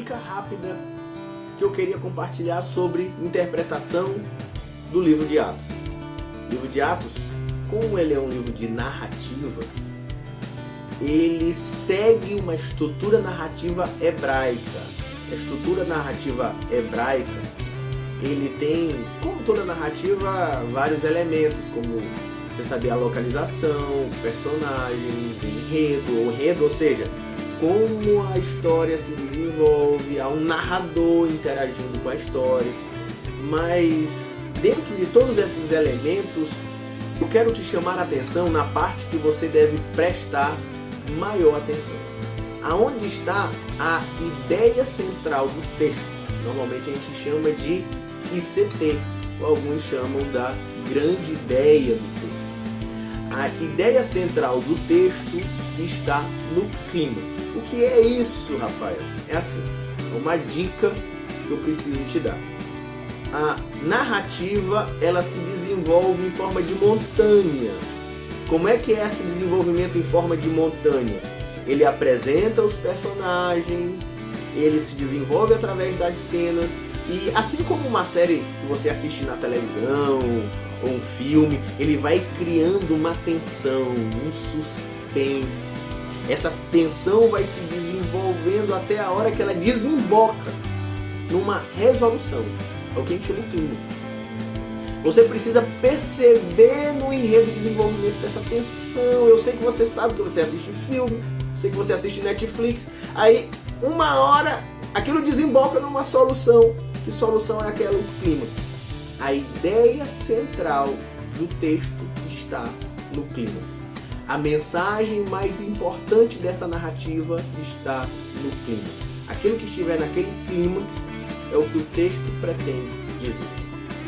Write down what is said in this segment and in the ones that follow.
dica rápida que eu queria compartilhar sobre interpretação do livro de Atos. O livro de Atos, como ele é um livro de narrativa, ele segue uma estrutura narrativa hebraica. A estrutura narrativa hebraica, ele tem, como toda narrativa, vários elementos, como você saber a localização, personagens, enredo, ou seja, como a história se desenvolve, há um narrador interagindo com a história. Mas dentro de todos esses elementos, eu quero te chamar a atenção na parte que você deve prestar maior atenção. Aonde está a ideia central do texto? Normalmente a gente chama de ICT, ou alguns chamam da grande ideia do texto. A ideia central do texto está no clímax. O que é isso, Rafael? É assim, é uma dica que eu preciso te dar. A narrativa, ela se desenvolve em forma de montanha. Como é que é esse desenvolvimento em forma de montanha? Ele apresenta os personagens, ele se desenvolve através das cenas, e assim como uma série que você assiste na televisão, ou um filme, ele vai criando uma tensão, um suspense. Essa tensão vai se desenvolvendo até a hora que ela desemboca numa resolução. É o que a gente chama de clímax. Você precisa perceber no enredo o desenvolvimento dessa tensão. Eu sei que você sabe que você assiste filme, eu sei que você assiste Netflix. Aí, uma hora, aquilo desemboca numa solução. Que solução é aquela? O clímax. A ideia central do texto está no clímax. A mensagem mais importante dessa narrativa está no clímax. Aquilo que estiver naquele clímax é o que o texto pretende dizer.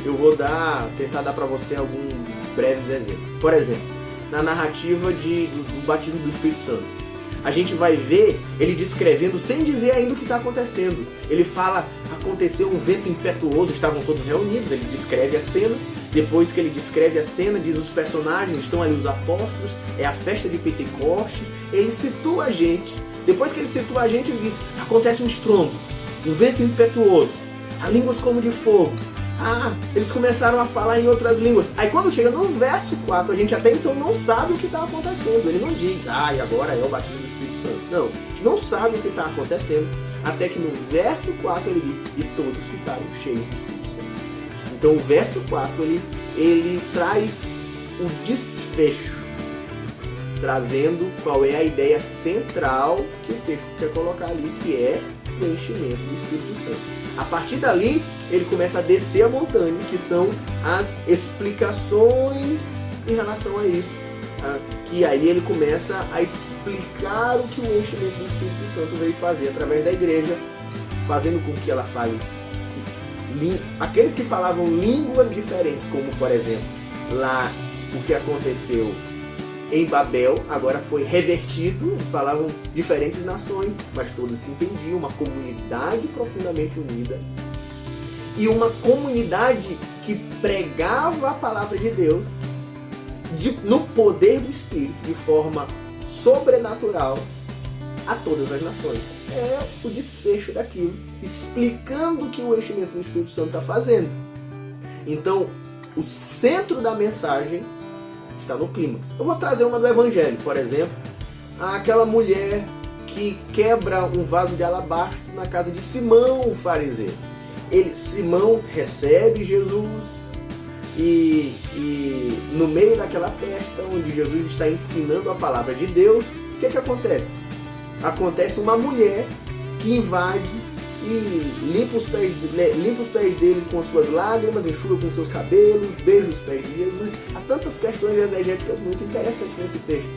Eu vou tentar dar para você alguns breves exemplos. Por exemplo, na narrativa do batismo do Espírito Santo, a gente vai ver ele descrevendo sem dizer ainda o que está acontecendo. Ele fala, aconteceu um vento impetuoso, estavam todos reunidos, ele descreve a cena. Depois que ele descreve a cena, diz os personagens, estão ali os apóstolos, é a festa de Pentecostes, ele situa a gente. Depois que ele situa a gente, ele diz, acontece um estrondo, um vento impetuoso, há línguas como de fogo. Eles começaram a falar em outras línguas. Aí quando chega no verso 4, a gente até então não sabe o que está acontecendo. Ele não diz, e agora é o batismo do Espírito Santo. Não, a gente não sabe o que está acontecendo, até que no verso 4 ele diz, e todos ficaram cheios do Espírito Santo. Então o verso 4 ele traz o desfecho, trazendo qual é a ideia central que o texto quer colocar ali, que é o enchimento do Espírito Santo. A partir dali, ele começa a descer a montanha, que são as explicações em relação a isso. Que aí ele começa a explicar o que o enchimento do Espírito Santo veio fazer através da igreja, fazendo com que ela fale aqueles que falavam línguas diferentes, como por exemplo, lá o que aconteceu em Babel, agora foi revertido, eles falavam diferentes nações, mas todos se entendiam, uma comunidade profundamente unida, e uma comunidade que pregava a palavra de Deus no poder do Espírito, de forma sobrenatural, a todas as nações. É o desfecho daquilo, explicando o que o enchimento do Espírito Santo está fazendo. Então, o centro da mensagem está no clímax. Eu vou trazer uma do Evangelho, por exemplo, aquela mulher que quebra um vaso de alabastro na casa de Simão, o fariseu. Simão recebe Jesus e no meio daquela festa, onde Jesus está ensinando a palavra de Deus, o que acontece? Acontece uma mulher que invade e limpa os pés dele com suas lágrimas, enxuga com seus cabelos, beija os pés de Jesus. Há tantas questões energéticas muito interessantes nesse texto,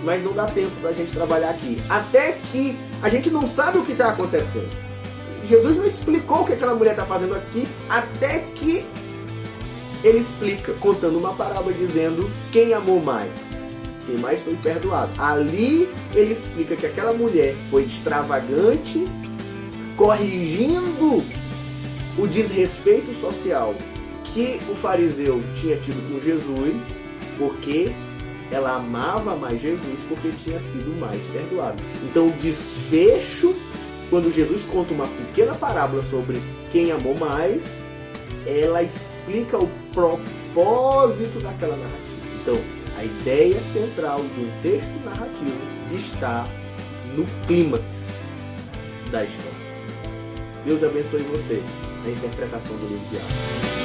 mas não dá tempo para a gente trabalhar aqui. Até que a gente não sabe o que está acontecendo. Jesus não explicou o que aquela mulher está fazendo aqui, até que ele explica, contando uma parábola, dizendo quem amou mais. Quem mais foi perdoado. Ali ele explica que aquela mulher foi extravagante, corrigindo o desrespeito social que o fariseu tinha tido com Jesus, porque ela amava mais Jesus, porque tinha sido mais perdoado. Então o desfecho, quando Jesus conta uma pequena parábola sobre quem amou mais, ela explica o propósito daquela narrativa. Então, a ideia central de um texto narrativo está no clímax da história. Deus abençoe você na interpretação do livro de Atos.